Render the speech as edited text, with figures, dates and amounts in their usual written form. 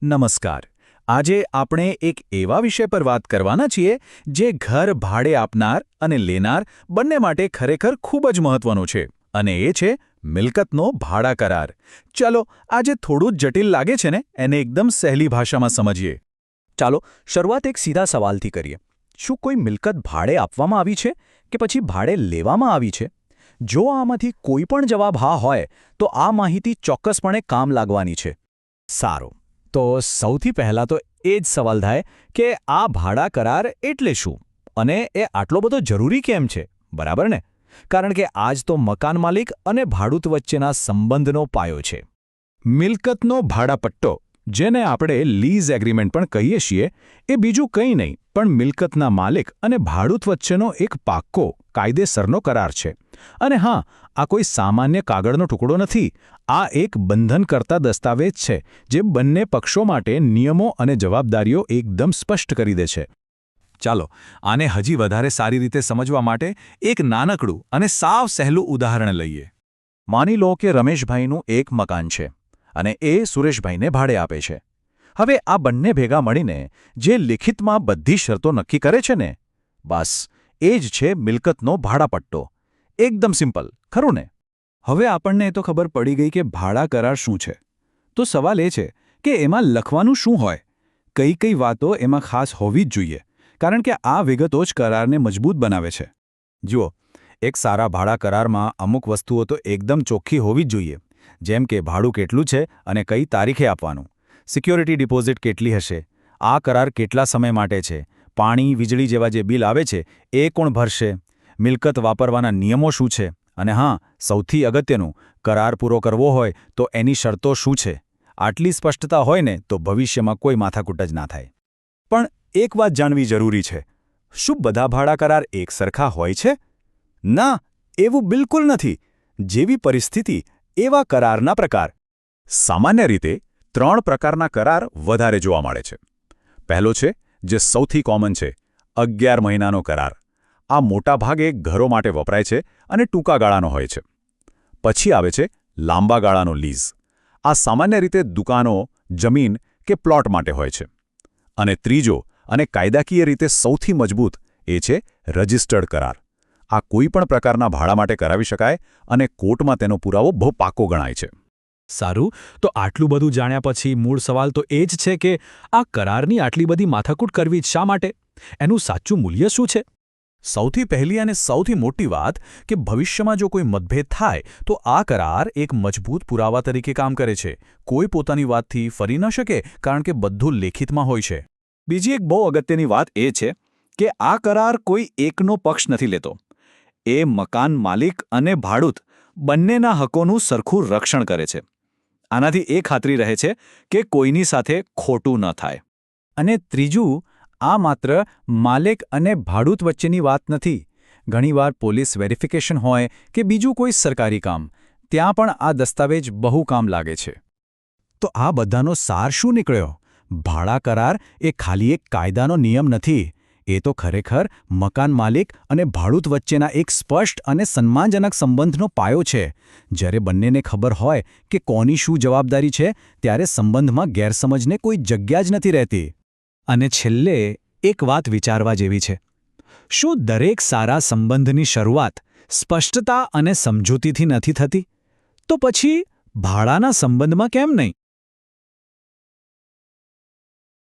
નમસ્કાર. આજે આપણે એક એવા વિષય પર વાત કરવાના છીએ જે ઘર ભાડે આપનાર અને લેનાર બંને માટે ખરેખર ખૂબ જ મહત્વનું છે, અને એ છે મિલકતનો ભાડા કરાર. ચાલો, આજે થોડું જ જટિલ લાગે છે ને, એને એકદમ સહેલી ભાષામાં સમજીએ. ચાલો શરૂઆત એક સીધા સવાલથી કરીએ. શું કોઈ મિલકત ભાડે આપવામાં આવી છે કે પછી ભાડે લેવામાં આવી છે? જો આમાંથી કોઈ પણ જવાબ હા હોય તો આ માહિતી ચોક્કસપણે કામ લાગવાની છે. સારું, તો સૌથી પહેલાં તો એ જ સવાલ થાય કે આ ભાડા કરાર એટલે શું અને એ આટલો બધો જરૂરી કેમ છે, બરાબર ને? કારણ કે આજ તો મકાન માલિક અને ભાડૂત વચ્ચેના સંબંધનો પાયો છે. મિલકતનો ભાડાપટ્ટો, જેને આપણે લીઝ એગ્રીમેન્ટ પણ કહીએ છીએ, એ બીજું કંઈ નહીં પણ મિલકતના માલિક અને ભાડૂત વચ્ચેનો એક પાક્કો, કાયદેસરનો કરાર છે. અને હા, આ કોઈ સામાન્ય કાગળનો ટુકડો નથી. આ એક બંધનકર્તા દસ્તાવેજ છે જે બંને પક્ષો માટે નિયમો અને જવાબદારીઓ એકદમ સ્પષ્ટ કરી દે છે. ચાલો, આને હજી વધારે સારી રીતે સમજવા માટે એક નાનકડું અને સાવ સહેલું ઉદાહરણ લઈએ. માની લો કે રમેશભાઈનું એક મકાન છે અને એ સુરેશભાઈને ભાડે આપે છે. હવે આ બંને ભેગા મળીને જે લિખિતમાં બધી શરતો નક્કી કરે છે ને, બસ એ જ છે મિલકતનો ભાડાપટ્ટો. એકદમ સિમ્પલ, ખરું ને? હવે આપણને તો ખબર પડી ગઈ કે ભાડા કરાર શું છે. તો સવાલ એ છે કે એમાં લખવાનું શું હોય? કઈ કઈ વાતો એમાં ખાસ હોવી જ જોઈએ, કારણ કે આ વિગતો જ કરારને મજબૂત બનાવે છે. જુઓ, એક સારા ભાડા કરારમાં અમુક વસ્તુઓ તો એકદમ ચોખ્ખી હોવી જ જોઈએ, જેમ કે ભાડું કેટલું છે અને કઈ તારીખે આપવાનું, સિક્યોરિટી ડિપોઝિટ કેટલી હશે, આ કરાર કેટલા સમય માટે છે, પાણી વીજળી જેવા જે બિલ આવે છે એ કોણ ભરશે, મિલકત વાપરવાના નિયમો શું છે, અને હા, સૌથી અગત્યનું, કરાર પૂરો કરવો હોય તો એની શરતો શું છે. આટલી સ્પષ્ટતા હોય ને તો ભવિષ્યમાં કોઈ માથાકૂટ જ ના થાય. પણ એક વાત જાણવી જરૂરી છે. શું બધા ભાડા કરાર એક સરખા હોય છે? ના, એવું બિલકુલ નથી. જેવી પરિસ્થિતિ એવા કરારના પ્રકાર. સામાન્ય રીતે 3 પ્રકારના કરાર વધારે જોવા મળે છે. પહેલો છે, જે સૌથી કોમન છે, 11 મહિનાનો કરાર. આ મોટા ભાગે ઘરો માટે વપરાય છે અને ટૂંકા ગાળાનો હોય છે. પછી આવે છે લાંબા ગાળાનો લીઝ. આ સામાન્ય રીતે દુકાનો, જમીન કે પ્લોટ માટે હોય છે. અને ત્રીજો અને કાયદાકીય રીતે સૌથી મજબૂત, એ છે રજિસ્ટર્ડ કરાર. આ કોઈ પણ પ્રકારના ભાડા માટે કરાવી શકાય અને કોર્ટમાં તેનો પુરાવો બહુ પાકો ગણાય છે. સારું, તો આટલું બધું જાણ્યા પછી મૂળ સવાલ તો એ જ છે કે આ કરારની આટલી બધી માથાકૂટ કરવી શા માટે? એનું સાચું મૂલ્ય શું છે? સૌથી પહેલી અને સૌથી મોટી વાત કે ભવિષ્યમાં જો કોઈ મતભેદ થાય તો આ કરાર એક મજબૂત પુરાવા તરીકે કામ કરે છે. કોઈ પોતાની વાતથી ફરી ન શકે, કારણ કે બધું લેખિતમાં હોય છે. બીજી એક બહુ અગત્યની વાત એ છે કે આ કરાર કોઈ એકનો પક્ષ નથી લેતો. એ મકાન માલિક અને ભાડૂત બંનેના હકોનું સરખું રક્ષણ કરે છે. આનાથી એ ખાતરી રહે છે કે કોઈની સાથે ખોટું ન થાય. અને ત્રીજું, આ માત્ર માલિક અને ભાડૂત વચ્ચેની વાત નથી. ઘણીવાર પોલીસ વેરિફિકેશન હોય કે બીજું કોઈ સરકારી કામ, ત્યાં પણ આ દસ્તાવેજ બહુ કામ લાગે છે. તો આ બધાનો સાર શું નીકળ્યો? ભાડા કરાર એ ખાલી એક કાયદાનો નિયમ નથી. એ તો ખરેખર મકાન માલિક અને ભાડૂત વચ્ચેના એક સ્પષ્ટ અને સન્માનજનક સંબંધનો પાયો છે. જ્યારે બંનેને ખબર હોય કે કોની શું જવાબદારી છે, ત્યારે સંબંધમાં ગેરસમજને કોઈ જગ્યા જ નથી રહેતી. અને છેલ્લે એક વાત વિચારવા જેવી છે. શું દરેક સારા સંબંધની શરૂઆત સ્પષ્ટતા અને સમજૂતીથી નથી થતી? તો પછી ભાડાના સંબંધમાં કેમ નહીં?